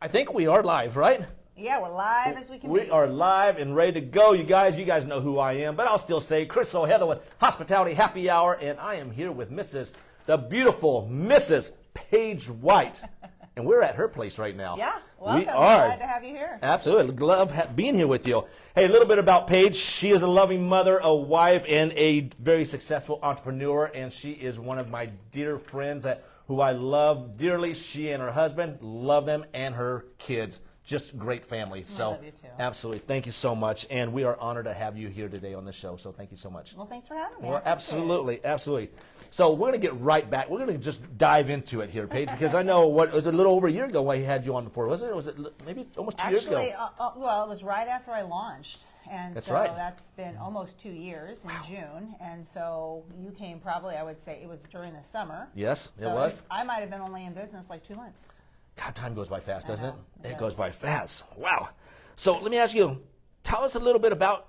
I think we are live, right? Yeah, we're live as we can be. We are live and ready to go, you guys. You guys know who I am, but I'll still say Chris O'Heather with Hospitality Happy Hour, and I am here with the beautiful Mrs. Paige White. And we're at her place right now. Yeah, welcome. We are. Glad to have you here. Absolutely. Love being here with you. Hey, a little bit about Paige. She is a loving mother, a wife, and a very successful entrepreneur, and she is one of my dear friends who I love dearly. She and her husband, love them, and her kids. Just great family. I love you too. Absolutely. Thank you so much. And we are honored to have you here today on the show. So thank you so much. Well, thanks for having me. Well, absolutely. Absolutely. So we're going to get right back. We're going to just dive into it here, Paige, because I know it was a little over a year ago I had you on before, wasn't it? Was it maybe almost 2 years ago? Actually, well, it was right after I launched. And That's so right. that's been almost 2 years in June. And so you came probably, I would say, it was during the summer. Yes, so it was. I might have been only in business like 2 months. God, time goes by fast, doesn't it? It It does. goes by fast. Wow. So let me ask you, tell us a little bit about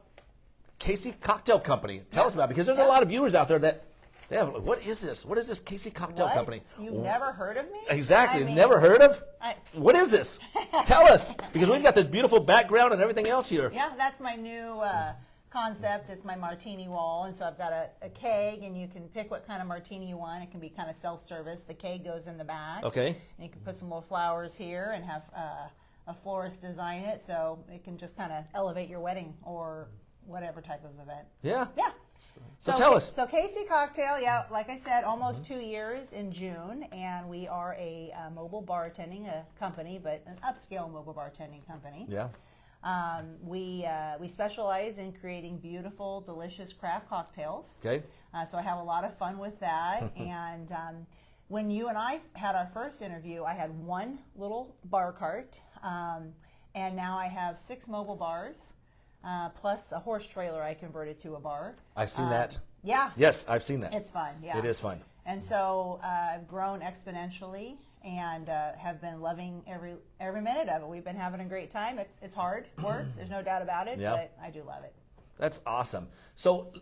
Casey Cocktail Company. Tell us about it, because there's a lot of viewers out there that, what is this? What is this Casey Cocktail What? Company? You've never heard of me? Exactly. I mean, Never heard of? I- What is this? Tell us, because we've got this beautiful background and everything else here. Yeah, that's my new concept. It's my martini wall, and so I've got a keg, and you can pick what kind of martini you want. It can be kind of self-service. The keg goes in the back. Okay. And you can put some more flowers here and have a florist design it, so it can just kind of elevate your wedding or whatever type of event. Yeah. Yeah. So tell us. So Casey Cocktail, yeah, like I said, almost 2 years in June, and we are a mobile bartending company, but an upscale mobile bartending company. Yeah. We specialize in creating beautiful, delicious craft cocktails. Okay. So I have a lot of fun with that. And when you and I had our first interview, I had one little bar cart, and now I have 6 mobile bars, plus a horse trailer I converted to a bar. I've seen that. Yeah. Yes, I've seen that. It's fun, yeah. It is fun. And so I've grown exponentially and have been loving every minute of it. We've been having a great time. It's hard work, there's no doubt about it, Yeah. but I do love it. That's awesome. So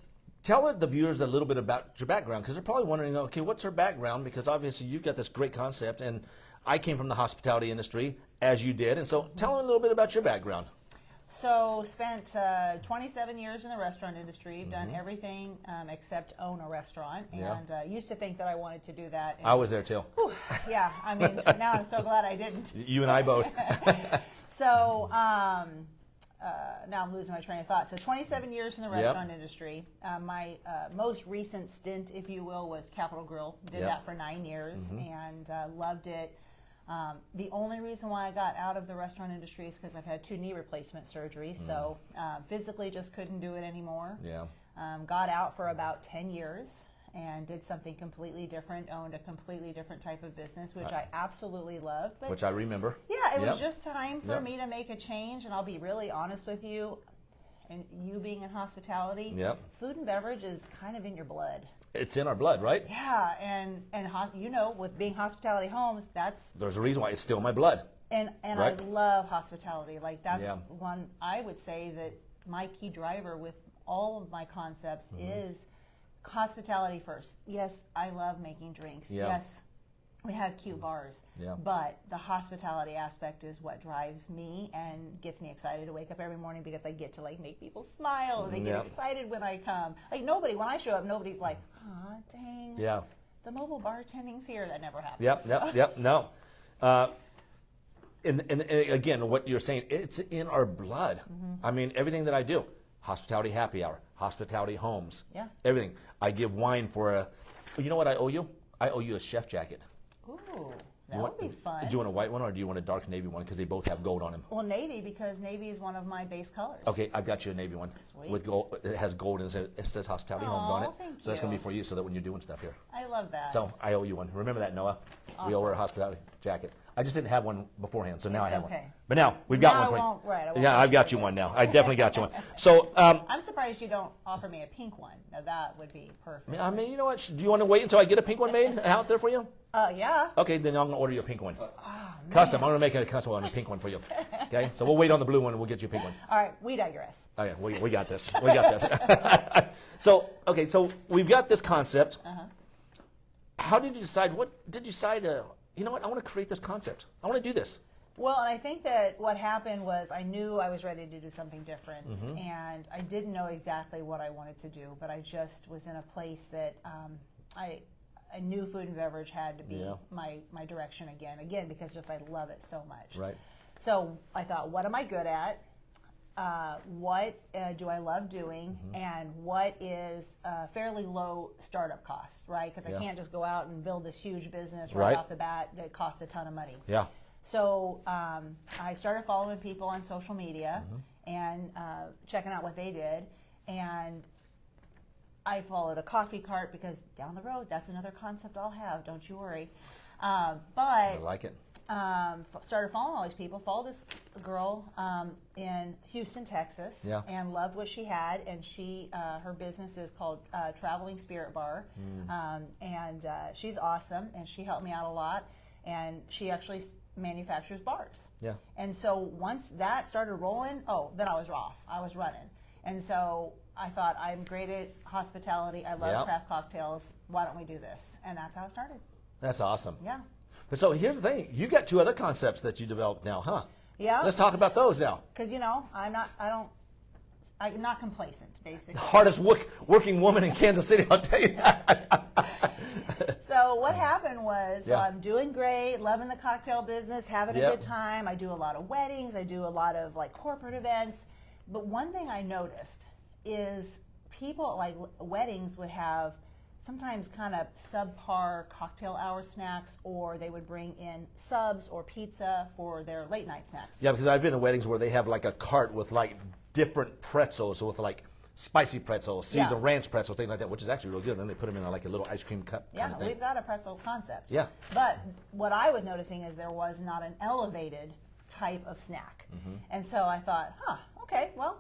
tell the viewers a little bit about your background, because they're probably wondering, okay, what's her background? Because obviously you've got this great concept, and I came from the hospitality industry, as you did. And so tell them a little bit about your background. So spent 27 years in the restaurant industry, done everything except own a restaurant, Yeah. and used to think that I wanted to do that. And, I was there too. whew, yeah, I mean, now I'm so glad I didn't. You and I both. So now I'm losing my train of thought. So 27 years in the restaurant industry. My most recent stint, if you will, was Capital Grill. Did that for 9 years and loved it. The only reason why I got out of the restaurant industry is because I've had 2 knee replacement surgeries. So physically just couldn't do it anymore. Yeah. Got out for about 10 years and did something completely different, owned a completely different type of business, which I absolutely love. But Which I remember. yeah, it Yep. was just time for Yep. me to make a change, and I'll be really honest with you, and you being in hospitality, Yep. food and beverage is kind of in your blood. It's in our blood, right? Yeah, and you know, with being hospitality homes, that's, There's a reason why it's still in my blood. and Right. I love hospitality. Like that's Yeah. one, I would say that my key driver with all of my concepts is hospitality first. Yes, I love making drinks. Yeah. Yes, we have cute bars. Yeah. But the hospitality aspect is what drives me and gets me excited to wake up every morning, because I get to like make people smile and they get Yeah. excited when I come. Like nobody, when I show up, nobody's like, "Aw, dang, Yeah. the mobile bartending's here." That never happens. Yep. No. And again, what you're saying, it's in our blood. I mean, everything that I do, hospitality happy hour, hospitality homes, Yeah. everything. I give wine for a, you know what I owe you? I owe you a chef jacket. Ooh, that You would want- be fun. Do you want a white one, or do you want a dark navy one? Because they both have gold on them. Well, navy, because navy is one of my base colors. Okay, I've got you a navy one. Sweet. With gold. It has gold and it says hospitality homes on Aw, it. thank So that's going to you. be for you, so that when you're doing stuff here. I love that. So I owe you one. Remember that, Noah? We owe her a hospitality jacket. I just didn't have one beforehand, so now I It's have okay. one. But now we've got Now one I for you. won't- right, I won't Yeah, rush I've got you. you one now. I definitely got you one. So, I'm surprised you don't offer me a pink one. Now that would be perfect. I mean, you know what? Do you want to wait until I get a pink one made out there for you? Yeah. Okay, then I'm going to order you a pink one. Custom. I'm going to make it a custom one, a pink one for you. Okay, so we'll wait on the blue one and we'll get you a pink one. All right, we digress. Oh yeah, we got this. We got this. So, okay, so we've got this concept. How did you decide? What did you decide? You know what? I want to create this concept. I want to do this. Well, and I think that what happened was I knew I was ready to do something different, and I didn't know exactly what I wanted to do, but I just was in a place that I knew food and beverage had to be my direction again, because just I love it so much. Right. So I thought, what am I good at? What do I love doing, and what is fairly low startup costs, right? Because I can't just go out and build this huge business right off the bat that costs a ton of money. Yeah. So I started following people on social media and checking out what they did, and I followed a coffee cart because down the road, that's another concept I'll have, don't you worry. But I like it. Started following all these people, followed this girl in Houston, Texas, and loved what she had. And her business is called Traveling Spirit Bar, and she's awesome, and she helped me out a lot. And she actually manufactures bars. Yeah. And so once that started rolling, then I was off. I was running. And so I thought, I'm great at hospitality. I love craft cocktails. Why don't we do this? And that's how it started. That's awesome. Yeah. But so here's the thing. You got 2 other concepts that you developed now, huh? Yeah. Let's talk about those now. Because, I'm not complacent, basically. The hardest working woman in Kansas City, I'll tell you that. So what happened was, I'm doing great, loving the cocktail business, having a good time. I do a lot of weddings. I do a lot of corporate events. But one thing I noticed is people weddings would have sometimes kind of subpar cocktail hour snacks, or they would bring in subs or pizza for their late night snacks. Yeah, because I've been to weddings where they have a cart with different pretzels, with spicy pretzels, seasoned ranch pretzels, things like that, which is actually real good. And then they put them in a little ice cream cup. Yeah, kind of thing. We've got a pretzel concept. Yeah. But what I was noticing is there was not an elevated type of snack. And so I thought, okay, well,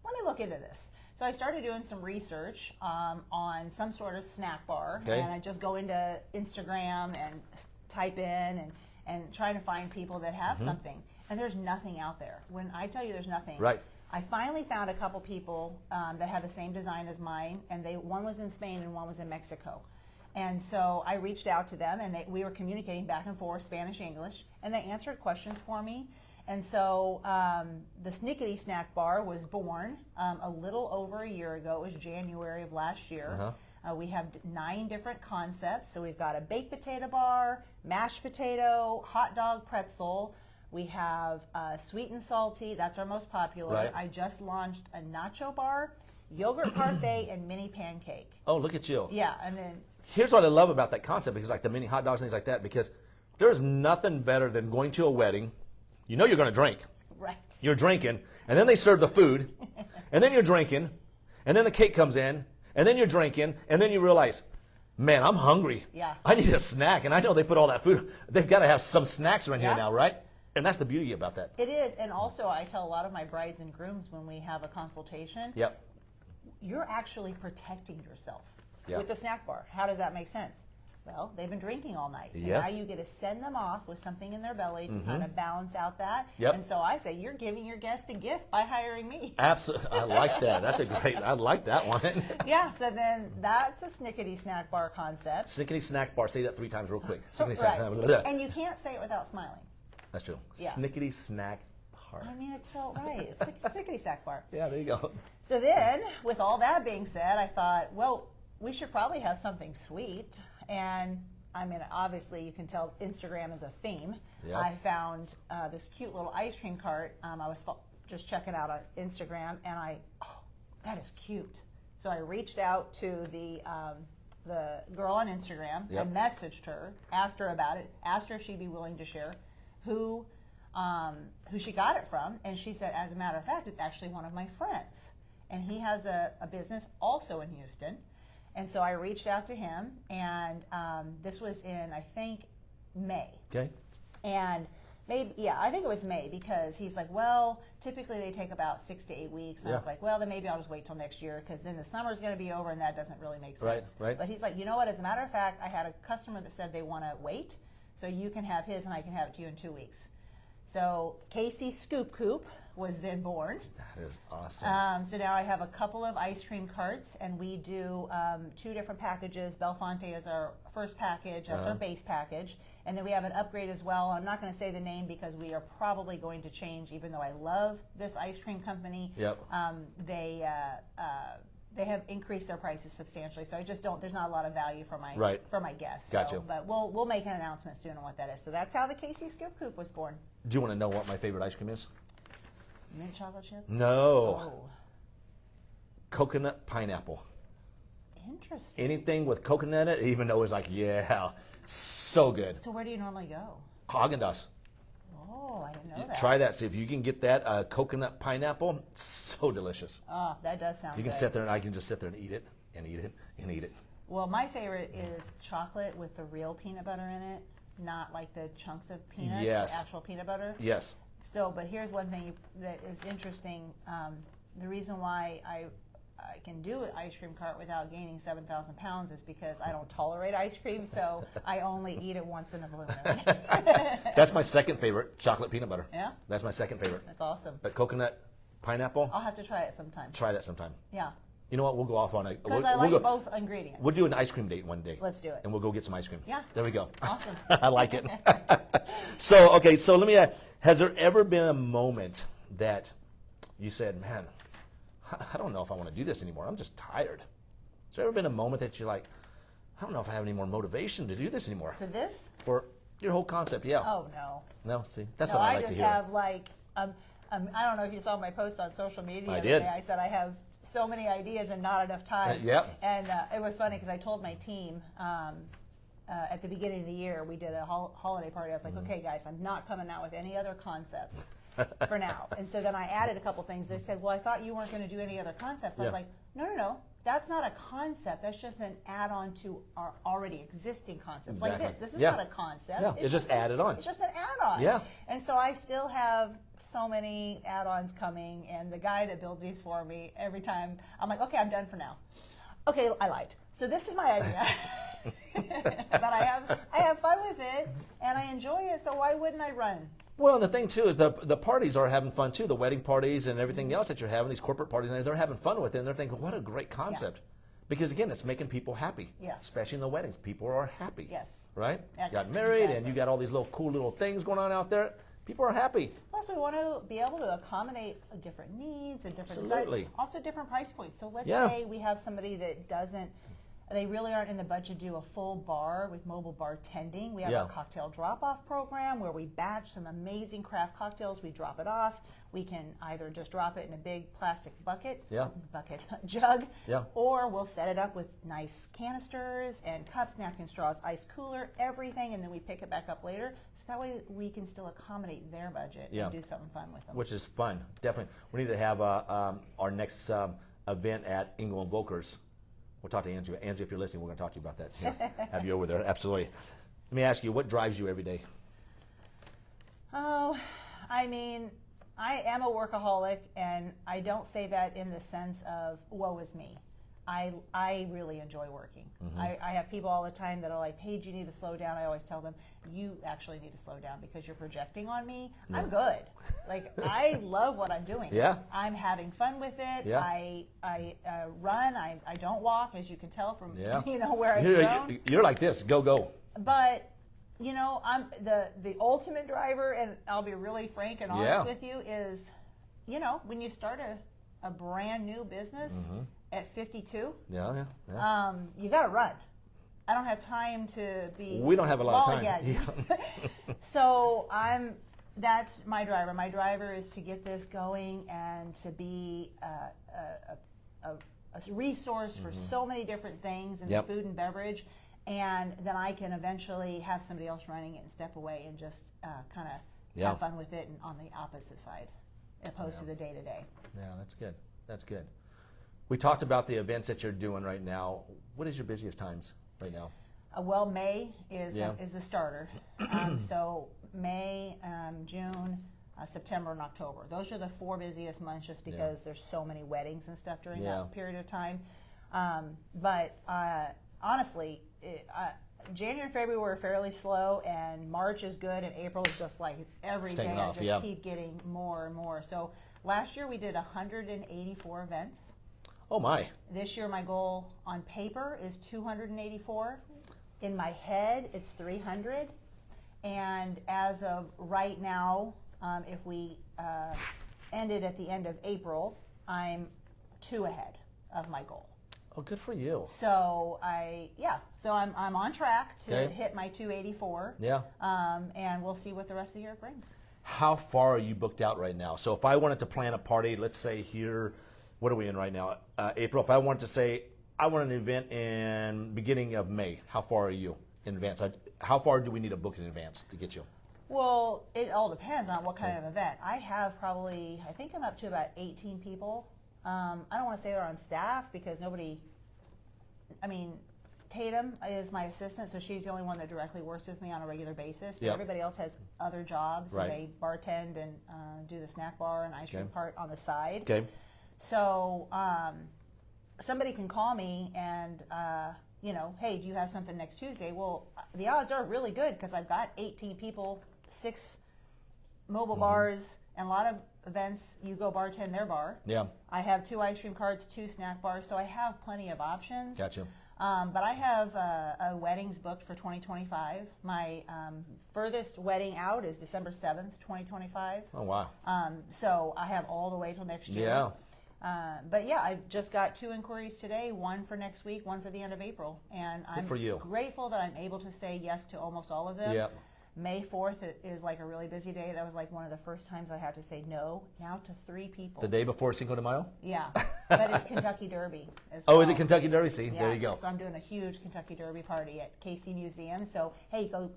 let me look into this. So I started doing some research on some sort of snack bar, and I just go into Instagram and type in and trying to find people that have something. And there's nothing out there. When I tell you there's nothing, right. I finally found a couple people that had the same design as mine, and one was in Spain and one was in Mexico. And so I reached out to them, and we were communicating back and forth, Spanish, English, and they answered questions for me. And so the Snickety Snack Bar was born a little over a year ago. It was January of last year. We have 9 different concepts. So we've got a baked potato bar, mashed potato, hot dog pretzel. We have sweet and salty. That's our most popular. Right. I just launched a nacho bar, yogurt parfait, and mini pancake. Oh, look at you. Yeah, and then... Here's what I love about that concept, because the mini hot dogs and things like that, because there's nothing better than going to a wedding. You know you're going to drink. Right. You're drinking, and then they serve the food, and then you're drinking, and then the cake comes in, and then you're drinking, and then you realize, man, I'm hungry. Yeah. I need a snack, and I know they put all that food. They've got to have some snacks around here now, right? And that's the beauty about that. It is, and also I tell a lot of my brides and grooms when we have a consultation, you're actually protecting yourself with the snack bar. How does that make sense? Well, they've been drinking all night. So now you get to send them off with something in their belly to kind of balance out that. And so I say, you're giving your guest a gift by hiring me. Absolutely. I like that. That's a great, I like that one. Yeah, so then that's a Snickety Snack Bar concept. Snickety Snack Bar. Say that 3 times real quick. Right. And you can't say it without smiling. That's true. Yeah. Snickety Snack Bar. I mean, it's so right. It's Snickety Snack Bar. Yeah, there you go. So then, with all that being said, I thought, well, we should probably have something sweet. And I mean, obviously, you can tell Instagram is a theme. I found this cute little ice cream cart. I was just checking out on Instagram, and that is cute. So I reached out to the girl on Instagram. I messaged her, asked her about it, asked her if she'd be willing to share who she got it from, and she said, as a matter of fact, it's actually one of my friends, and he has a business also in Houston. And so I reached out to him, and this was in, I think, May. Okay. And maybe, I think it was May, because he's like, well, typically they take about 6 to 8 weeks. And I was like, well, then maybe I'll just wait till next year, because then the summer's going to be over, and that doesn't really make sense. Right. But he's like, you know what? As a matter of fact, I had a customer that said they want to wait, so you can have his, and I can have it to you in 2 weeks. So Casey Scoop Coop was then born. That is awesome. So now I have a couple of ice cream carts, and we do 2 different packages. Belfonte is our first package. That's our base package. And then we have an upgrade as well. I'm not going to say the name because we are probably going to change, even though I love this ice cream company. Yep. They have increased their prices substantially, so I just don't. There's not a lot of value for my Right. for my guests. Gotcha. So, but we'll make an announcement soon on what that is. So that's how the KC Scoop Coop was born. Do you want to know what my favorite ice cream is? Mint chocolate chip. No. Oh, Coconut pineapple. interesting. Anything with coconut in it, even though it's like, yeah, so good. So where do you normally go? Haagen-Dazs. Oh, I didn't know that. Try that. See if you can get that coconut pineapple. So delicious. Oh, that does sound You good. can sit there and I can just sit there and eat it and eat it and eat it. Well, my favorite is chocolate with the real peanut butter in it, not like the chunks of peanuts, Yes. the actual peanut butter. Yes. So, but here's one thing that is interesting. The reason why I can do an ice cream cart without gaining 7,000 pounds is because I don't tolerate ice cream, so I only eat it once in a blue moon. That's my second favorite, chocolate peanut butter. Yeah? That's my second favorite. That's awesome. But coconut pineapple, I'll have to try it sometime. try that sometime. Yeah. You know what? We'll go off on a. Because We'll, I like we'll go, both ingredients. We'll do an ice cream date one day. Let's do it. And we'll go get some ice cream. Yeah. There we go. Awesome. I like it. So, okay, so let me ask, has there ever been a moment that you said, man, I don't know if I want to do this anymore. I'm just tired. Has there ever been a moment that you're like, I don't know if I have any more motivation to do this anymore? For this? For your whole concept, yeah. Oh, no. No, see, that's No, what I I like to just hear. have like, I don't know if you saw my post on social media. I the other did. day. I said I have so many ideas and not enough time. Yep. And it was funny because I told my team at the beginning of the year, we did a holiday party. I was like, Mm-hmm. okay, guys, I'm not coming out with any other concepts for now. And so then I added a couple things. They said, well, I thought you weren't going to do any other concepts. I was Yeah. like, no. That's not a concept. That's just an add-on to our already existing concepts. Like Exactly. this is Yeah. not a concept. Yeah, it's just added on. It's just an add-on. Yeah. And so I still have so many add-ons coming, and the guy that builds these for me, every time I'm like, okay, I'm done for now. Okay, I lied. So this is my idea. But I have fun with it, and I enjoy it, so why wouldn't I run? Well, and the thing, too, is the parties are having fun, too. The wedding parties and everything else that you're having, these corporate parties, and they're having fun with it, and they're thinking, what a great concept. Because, again, it's making people happy. Yes. Especially in the weddings. People are happy. Yes. Right? You got Excellent. married, and Exactly. you got all these little cool little things going on out there. People are happy. Plus, we want to be able to accommodate different needs and different Absolutely. desires. Also, different price points. So let's Yeah. say we have somebody that doesn't, they really aren't in the budget to do a full bar with mobile bartending. We have Yeah. a cocktail drop-off program where we batch some amazing craft cocktails. We drop it off. We can either just drop it in a big plastic Yeah. jug, Yeah. or we'll set it up with nice canisters and cups, napkins, straws, ice cooler, everything, and then we pick it back up later. So that way we can still accommodate their budget Yeah. and do something fun with them. Which is fun, definitely. We need to have our next event at Engel and Volker's. We'll talk to Angie. Angie, if you're listening, we're going to talk to you about that. Here. Have you over there, absolutely. Let me ask you, what drives you every day? Oh, I mean, I am a workaholic, and I don't say that in the sense of woe is me. I really enjoy working. Mm-hmm. I have people all the time that are like, Paige, you need to slow down. I always tell them, you actually need to slow down because you're projecting on me. Yeah. I'm good. Like, I love what I'm doing. Yeah. I'm having fun with it. Yeah. I run. I don't walk, as you can tell from Yeah. Where I've grown. You're like this, go. But I'm the ultimate driver, and I'll be really frank and honest Yeah. with you, is, when you start a brand new business at 52, Yeah. you got to run. I don't have time to be. We don't have a lot of time. lollygagging. So that's my driver. My driver is to get this going and to be a resource for so many different things in Yep. food and beverage. And then I can eventually have somebody else running it and step away and just kind of Yeah. have fun with it and on the opposite side, as opposed to the day-to-day. Yeah, that's good. We talked about the events that you're doing right now. What is your busiest times right now? Well, May is Yeah. the starter. So May, June, September, and October. Those are the 4 busiest months just because there's so many weddings and stuff during Yeah. that period of time. But honestly, January and February are fairly slow, and March is good, and April is just like every It's day taking I off, just yeah. keep getting more and more. So last year we did 184 events. Oh my. This year my goal on paper is 284. In my head it's 300. And as of right now, if we ended at the end of April, I'm 2 ahead of my goal. Oh, good for you. So I'm on track to hit my 284. Yeah. And we'll see what the rest of the year brings. How far are you booked out right now? So if I wanted to plan a party, let's say here, what are we in right now? April. If I wanted to say I want an event in beginning of May, how far are you in advance? How far do we need to book in advance to get you? Well, it all depends on what kind of event. I have probably, I think I'm up to about 18 people. I don't want to say they're on staff because Tatum is my assistant, so she's the only one that directly works with me on a regular basis. But everybody else has other jobs. Right. They bartend and do the snack bar and ice cream cart on the side. Okay. So somebody can call me and, hey, do you have something next Tuesday? Well, the odds are really good because I've got 18 people, 6 mobile bars, and a lot of events you go bartend their bar. Yeah. I have 2 ice cream carts, 2 snack bars, so I have plenty of options. Gotcha. But I have weddings booked for 2025. My furthest wedding out is December 7th, 2025. Oh, wow. So I have all the way till next year. Yeah. But yeah, I just got 2 inquiries today, one for next week, one for the end of April. And I'm grateful that I'm able to say yes to almost all of them. Yeah. May 4th is like a really busy day. That was like one of the first times I had to say no now to 3 people. The day before Cinco de Mayo? Yeah. But it's Kentucky Derby as well. Oh, is it Kentucky Derby? See, yeah. There you go. So I'm doing a huge Kentucky Derby party at Casey Museum. So, hey, go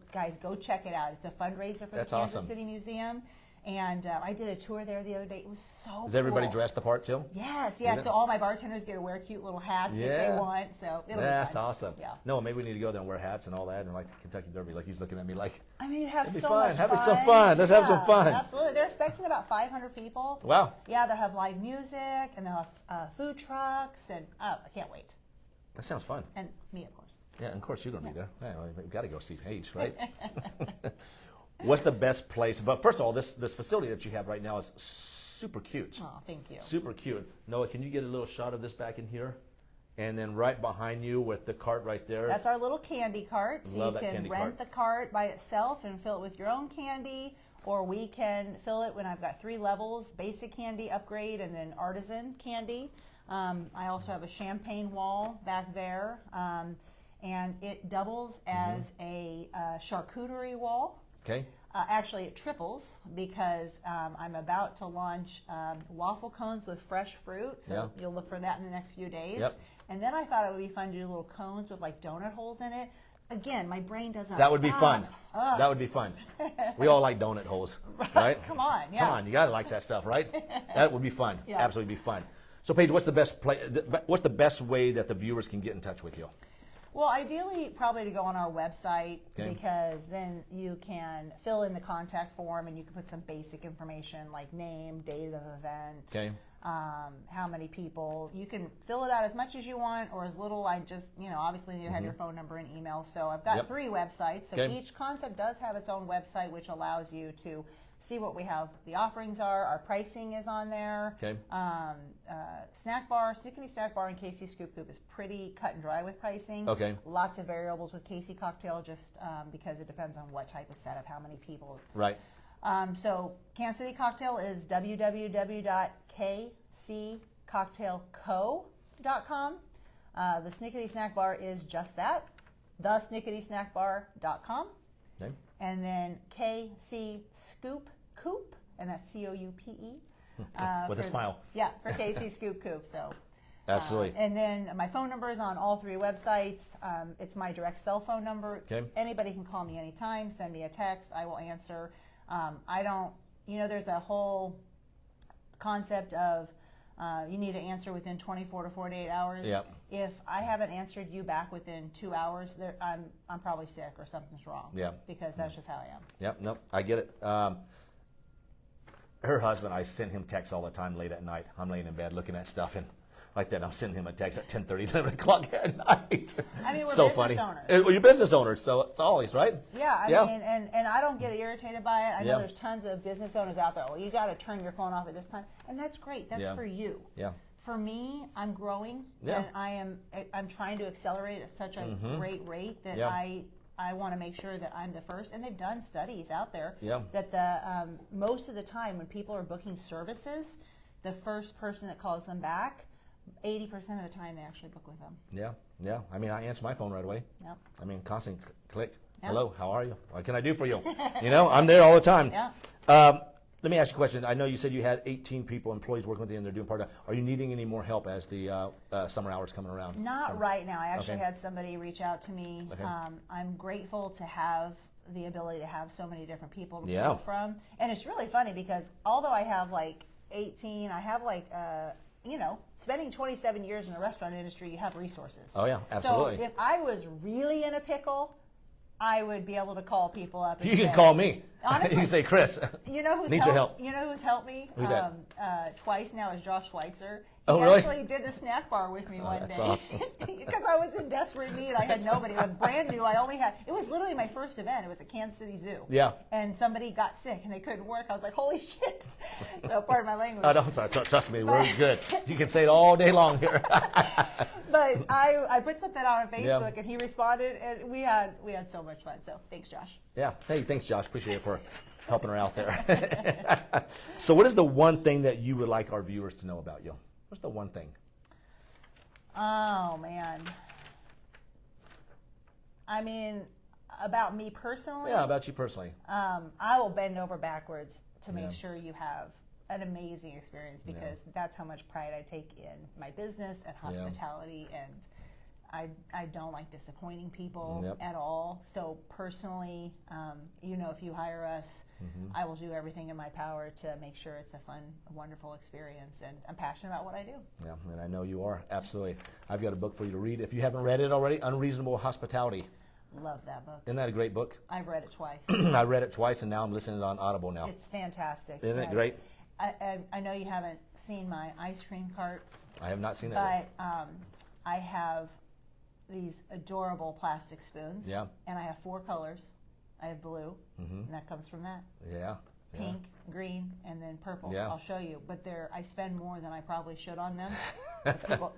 check it out. It's a fundraiser for the Kansas City Museum. And I did a tour there the other day. It was so cool. Is everybody dressed the part too? Yes, yeah. So all my bartenders get to wear cute little hats if they want. So it'll be fun. That's awesome. Yeah. No, maybe we need to go there and wear hats and all that and like the Kentucky Derby. Like he's looking at me like, have it'd so be fun. much Have fun. some fun. Let's have some fun. Absolutely. They're expecting about 500 people. Wow. Yeah, they'll have live music and they'll have food trucks and I can't wait. That sounds fun. And me, of course. Yeah, and of course you're going to be there. Yeah, well, we've got to go see Paige, right? What's the best place? But first of all, this facility that you have right now is super cute. Oh, thank you. Super cute. Noah, can you get a little shot of this back in here? And then right behind you with the cart right there. That's our little candy cart. So Love you that can candy rent cart. the cart by itself and fill it with your own candy, or we can fill it when I've got 3 levels, basic candy, upgrade, and then artisan candy. I also have a champagne wall back there, and it doubles as a charcuterie wall. Okay. Actually, it triples because I'm about to launch waffle cones with fresh fruit. So you'll look for that in the next few days. Yep. And then I thought it would be fun to do little cones with like donut holes in it. Again, my brain doesn't That would be stop. fun. That would be fun. We all like donut holes, right? Come on, yeah. Come on, you got to like that stuff, right? That would be fun. Yeah. Absolutely be fun. So, Paige, what's the best way that the viewers can get in touch with you? Well, ideally, probably to go on our website Okay. because then you can fill in the contact form and you can put some basic information like name, date of event, Okay. how many people. You can fill it out as much as you want or as little. I just, obviously need to have your phone number and email. So I've got 3 websites. So Okay. each concept does have its own website, which allows you to see what we have. The offerings are. Our pricing is on there. Okay. Snack bar, Snickety Snack Bar and Casey Scoop Coop is pretty cut and dry with pricing. Okay. Lots of variables with Casey Cocktail just because it depends on what type of setup, how many people. Right. So Kansas City Cocktail is www.kccocktailco.com. The Snickety Snack Bar is just that, thesnicketysnackbar.com. Okay. And then KC Scoop Coop, and that's COUPE. With a smile. Yeah, for KC Scoop Coop. So. Absolutely. And then my phone number is on all 3 websites. It's my direct cell phone number. Okay. Anybody can call me anytime, send me a text, I will answer. I don't, there's a whole concept of you need to answer within 24 to 48 hours. Yep. If I haven't answered you back within 2 hours, I'm probably sick or something's wrong. Yeah. Because that's just how I am. Yep. Nope. I get it. Her husband, I send him texts all the time late at night. I'm laying in bed looking at stuff and like that. I'm sending him a text at 10:30, 11 o'clock at night. I mean, we're so business funny. owners. Well, you're business owners, so it's always right. Yeah, I mean, and I don't get irritated by it. I know Yeah. there's tons of business owners out there. Well, you got to turn your phone off at this time, and that's great. That's for you. Yeah. For me, I'm growing, Yeah. and I'm trying to accelerate at such a great rate that Yeah. I I want to make sure that I'm the first. And they've done studies out there Yeah. that the most of the time when people are booking services, the first person that calls them back, 80% of the time they actually book with them. Yeah, yeah. I mean, I answer my phone right away. Yep. I mean, constant click. Yeah. Hello, how are you? What can I do for you? You know, I'm there all the time. Yeah. Let me ask you a question. I know you said you had 18 employees working with you, and they're doing part-time. Are you needing any more help as the summer hours coming around? Not right now. I actually Okay. had somebody reach out to me. Okay. I'm grateful to have the ability to have so many different people to Yeah. pull from. And it's really funny because although I have like 18, I have like, spending 27 years in the restaurant industry, you have resources. Oh, yeah, absolutely. So if I was really in a pickle, I would be able to call people up. And You say, can call me. Honestly, You can say, Chris, you know who's need your help. You know who's helped me? Who's that? Twice now is Josh Schweitzer. Oh, He really? actually did the snack bar with me one that's day. awesome. Because I was in desperate need. I had nobody. It was brand new. It was literally my first event. It was at Kansas City Zoo. Yeah. And somebody got sick and they couldn't work. I was like, holy shit. So pardon my language. Oh, don't sorry. Trust me, we're good. You can say it all day long here. But I put something out on Facebook Yeah. and he responded and we had so much fun. So thanks, Josh. Yeah. Hey, thanks, Josh. Appreciate it for helping her out there. So what is the one thing that you would like our viewers to know about you? What's the one thing? Oh, man. I mean, about me personally? Yeah, about you personally. I will bend over backwards to make Yeah. sure you have an amazing experience because that's how much pride I take in my business and hospitality, and I don't like disappointing people at all. So personally, if you hire us, I will do everything in my power to make sure it's a fun, wonderful experience, and I'm passionate about what I do. Yeah, and I know you are. Absolutely. I've got a book for you to read. If you haven't read it already, Unreasonable Hospitality. Love that book. Isn't that a great book? I've read it twice. I read it twice, and now I'm listening to it on Audible now. It's fantastic. Isn't it great? I know you haven't seen my ice cream cart, I have not seen it yet. but I have these adorable plastic spoons. Yeah. And I have 4 colors. I have blue, and that comes from that. Yeah. Pink, green, and then purple. Yeah. I'll show you. But I spend more than I probably should on them.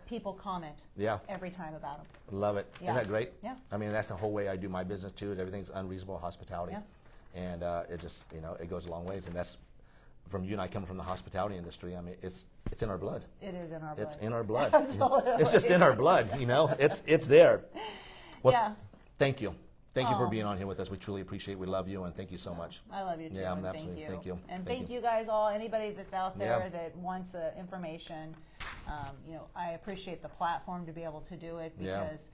people comment every time about them. Love it. Yeah. Isn't that great? Yeah. I mean, that's the whole way I do my business too. Everything's unreasonable hospitality. Yeah. And it just, it goes a long ways. And that's from you and I coming from the hospitality industry. I mean, it's in our blood. It is in our blood. It's in our blood. Absolutely. It's just in our blood, It's there. Well, Yeah. Thank you. Thank you for being on here with us. We truly appreciate it. We love you, and thank you so much. I love you too. Yeah, and absolutely. Thank you. And Thank thank you. you guys all. Anybody that's out there Yeah. that wants information, I appreciate the platform to be able to do it Yeah. because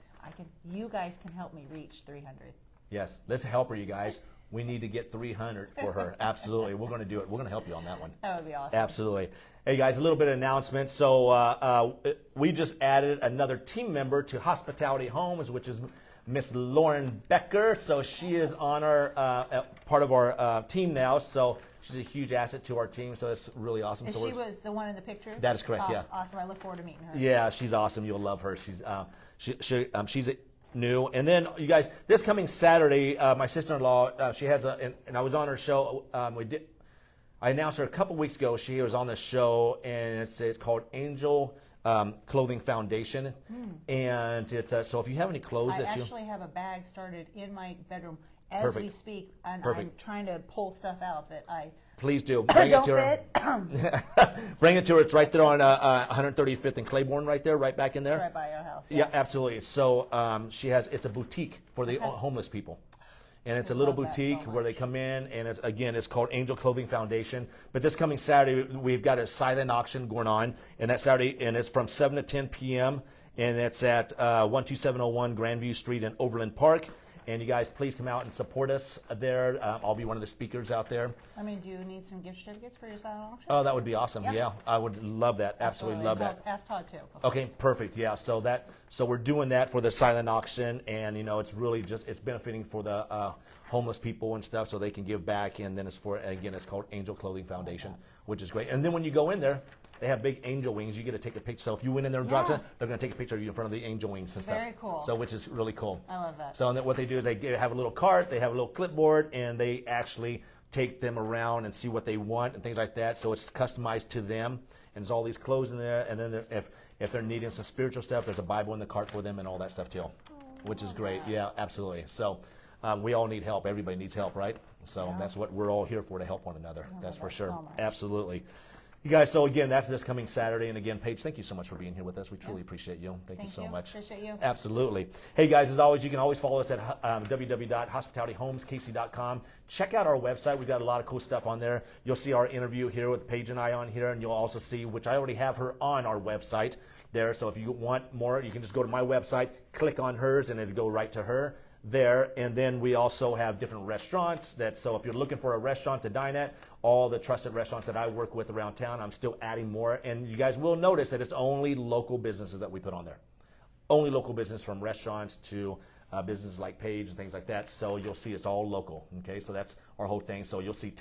you guys can help me reach 300. Yes, let's help her, you guys. We need to get 300 for her. Absolutely. We're going to do it. We're going to help you on that one. That would be awesome. Absolutely. Hey, guys, a little bit of announcement. So we just added another team member to Hospitality Homes, which is Miss Lauren Becker. So she is on our part of our team now. So she's a huge asset to our team. So it's really awesome. And so she was the one in the picture? That is correct, yeah. Awesome. I look forward to meeting her. Yeah, she's awesome. You'll love her. She's new. And then, you guys, this coming Saturday, my sister-in-law, she has and I was on her show. I announced her a couple weeks ago. She was on the show, and it's called Angel Clothing Foundation. And it's so if you have any clothes I that you actually have a bag started in my bedroom as we speak, and I'm trying to pull stuff out that I please do bring it to her. Bring it to her. It's right there on 135th and Claiborne, right there, right back in there. right by your house. Yeah, absolutely. So it's a boutique for the homeless people. And it's a little boutique where they come in, and it's called Angel Clothing Foundation. But this coming Saturday, we've got a silent auction going on, and that's Saturday, and it's from 7 to 10 p.m., and it's at 12701 Grandview Street in Overland Park. And you guys, please come out and support us there. I'll be one of the speakers out there. I mean, do you need some gift certificates for your silent auction? Oh, that would be awesome. Yeah, I would love that. Absolutely love that. Ask Todd too. Okay, perfect. Yeah, so we're doing that for the silent auction, and it's really it's benefiting for the homeless people and stuff, so they can give back. And then it's called Angel Clothing Foundation, which is great. And then when you go in there, they have big angel wings. You get to take a picture. So if you went in there and dropped it, they're going to take a picture of you in front of the angel wings and stuff. Very cool. So which is really cool. I love that. So and then what they do is they have a little cart, they have a little clipboard, and they actually take them around and see what they want and things like that. So it's customized to them, and there's all these clothes in there. And then if they're needing some spiritual stuff, there's a Bible in the cart for them and all that stuff too, which is great. Yeah, absolutely. So We all need help. Everybody needs help, right? So that's what we're all here for, to help one another. That's for sure. So much. Absolutely. You guys, so again, that's this coming Saturday. And again, Paige, thank you so much for being here with us. We truly appreciate you. Thank you so much. Appreciate you. Absolutely. Hey, guys, as always, you can always follow us at www.hospitalityhomeskc.com. Check out our website. We've got a lot of cool stuff on there. You'll see our interview here with Paige and I on here, and you'll also see, which I already have her on our website there. So if you want more, you can just go to my website, click on hers, and it'll go right to her there. And then we also have different restaurants so if you're looking for a restaurant to dine at, all the trusted restaurants that I work with around town, I'm still adding more. And you guys will notice that it's only local businesses that we put on there. Only local business, from restaurants to businesses like Paige and things like that. So you'll see it's all local. Okay, so that's our whole thing. So you'll see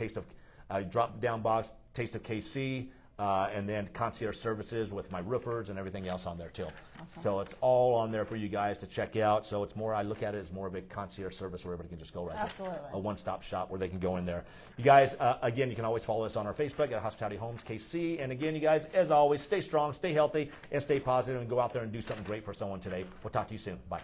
drop down box, Taste of KC, and then concierge services with my roofers and everything else on there too. Awesome. So it's all on there for you guys to check out. So it's more, I look at it as more of a concierge service where everybody can just go right Absolutely. there. A one-stop shop where they can go in there. You guys, again, you can always follow us on our Facebook at Hospitality Homes KC. And again, you guys, as always, stay strong, stay healthy, and stay positive, and go out there and do something great for someone today. We'll talk to you soon. Bye.